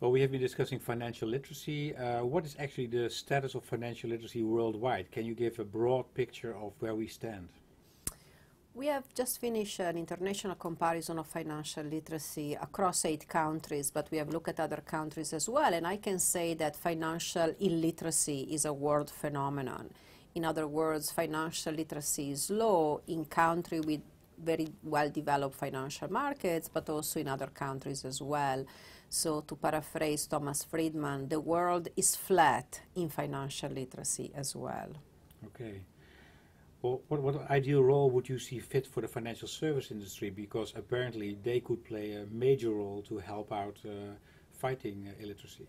Well, we have been discussing financial literacy. What is actually the status of financial literacy worldwide? Can you give a broad picture of where we stand? We have just finished an international comparison of financial literacy across 8 countries, but we have looked at other countries as well, and I can say that financial illiteracy is a world phenomenon. In other words, financial literacy is low in countries with very well-developed financial markets, but also in other countries as well. So to paraphrase Thomas Friedman, the world is flat in financial literacy as well. Okay. Well, what ideal role would you see fit for the financial service industry? Because apparently they could play a major role to help out fighting illiteracy.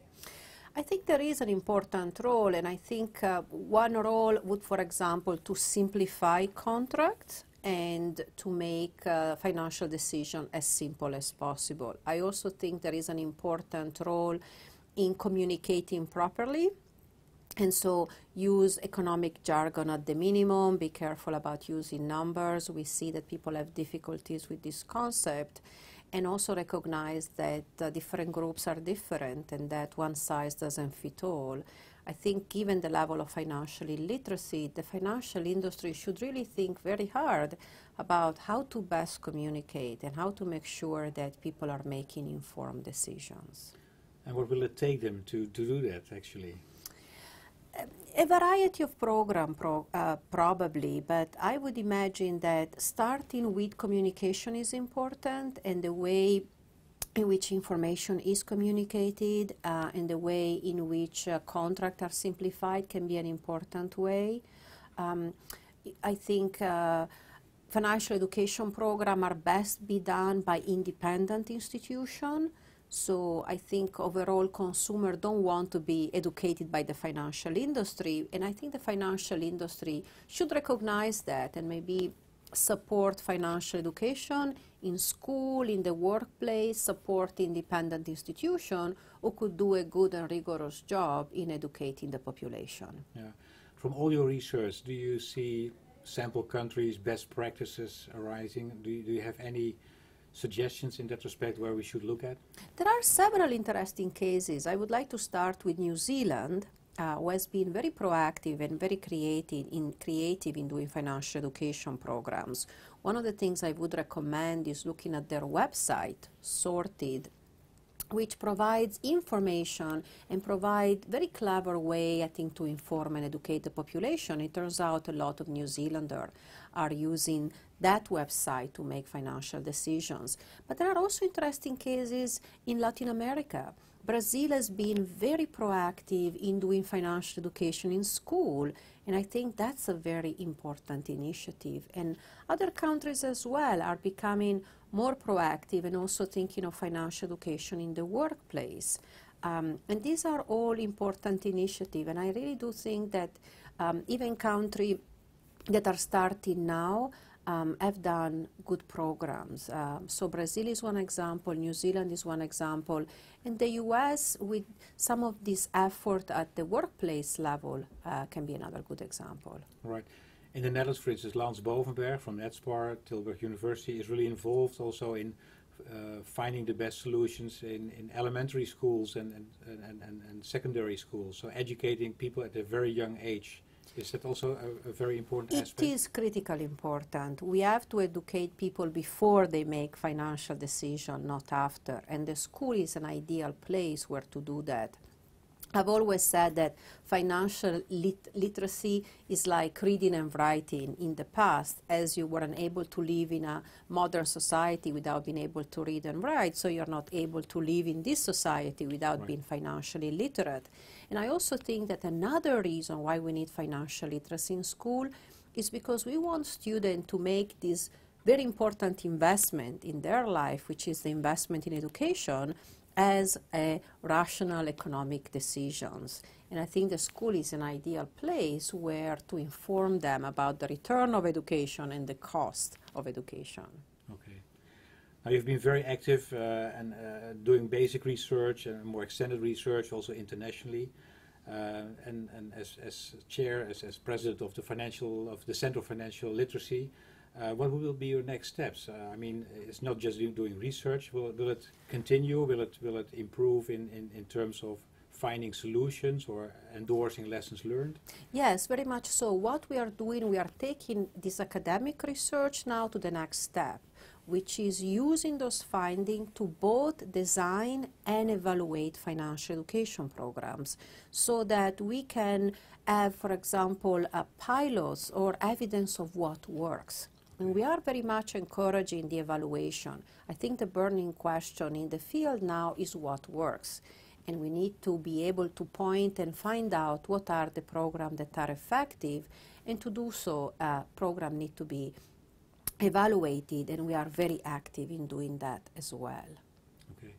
I think there is an important role, and I think one role would, for example, to simplify contracts and to make financial decision as simple as possible. I also think there is an important role in communicating properly, and so use economic jargon at the minimum, be careful about using numbers. We see that people have difficulties with this concept, and also recognize that different groups are different and that one size doesn't fit all. I think given the level of financial illiteracy, the financial industry should really think very hard about how to best communicate and how to make sure that people are making informed decisions. And what will it take them to do that, actually? A variety of programs, probably, but I would imagine that starting with communication is important, and the way in which information is communicated and the way in which contracts are simplified can be an important way. I think financial education programs are best be done by independent institutions. So I think overall consumers don't want to be educated by the financial industry, and I think the financial industry should recognize that and maybe support financial education in school, in the workplace, support independent institutions who could do a good and rigorous job in educating the population. Yeah. From all your research, do you see sample countries, best practices arising? Do you have any suggestions in that respect where we should look at? There are several interesting cases. I would like to start with New Zealand, who has been very proactive and very creative in doing financial education programs. One of the things I would recommend is looking at their website, Sorted, which provides information and provide very clever way, I think, to inform and educate the population. It turns out a lot of New Zealanders are using that website to make financial decisions. But there are also interesting cases in Latin America. Brazil has been very proactive in doing financial education in school, and I think that's a very important initiative. And other countries as well are becoming more proactive and also thinking of financial education in the workplace. And these are all important initiatives, and I really do think that even countries that are starting now have done good programs. So Brazil is one example, New Zealand is one example, and the US with some of this effort at the workplace level can be another good example. Right. In the Netherlands, for instance, Lans Bovenberg from NetSpar, Tilburg University, is really involved also in finding the best solutions in elementary schools and secondary schools, so educating people at a very young age. Is that also a very important aspect? It is critically important. We have to educate people before they make financial decisions, not after. And the school is an ideal place where to do that. I've always said that financial literacy is like reading and writing. In the past, as you weren't able to live in a modern society without being able to read and write, so you're not able to live in this society without being financially literate. And I also think that another reason why we need financial literacy in school is because we want students to make this very important investment in their life, which is the investment in education, as a rational economic decisions. And I think the school is an ideal place where to inform them about the return of education and the cost of education. Okay. Now you've been very active and doing basic research and more extended research also internationally. And as chair, as president of the Center of Financial Literacy, What will be your next steps? I mean, it's not just doing research. Will it continue? Will it improve in terms of finding solutions or endorsing lessons learned? Yes, very much so. What we are doing, we are taking this academic research now to the next step, which is using those findings to both design and evaluate financial education programs so that we can have, for example, pilots or evidence of what works. And we are very much encouraging the evaluation. I think the burning question in the field now is what works. And we need to be able to point and find out what are the programs that are effective. And to do so, programs need to be evaluated, and we are very active in doing that as well. Okay.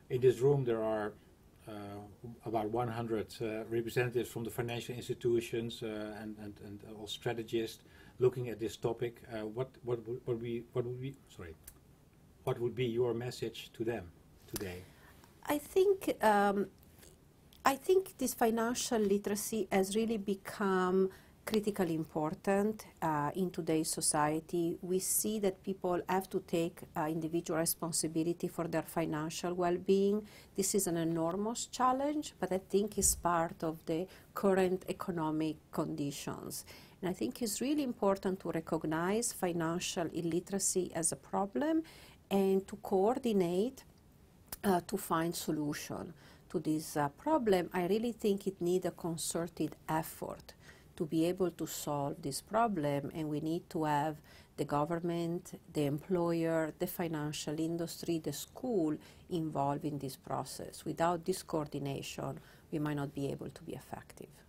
In this room there are about 100 representatives from the financial institutions and all strategists looking at this topic. What would be your message to them today? I think this financial literacy has really become critically important in today's society. We see that people have to take individual responsibility for their financial well-being. This is an enormous challenge, but I think it's part of the current economic conditions. And I think it's really important to recognize financial illiteracy as a problem and to coordinate to find solution to this problem. I really think it needs a concerted effort to be able to solve this problem, and we need to have the government, the employer, the financial industry, the school involved in this process. Without this coordination, we might not be able to be effective.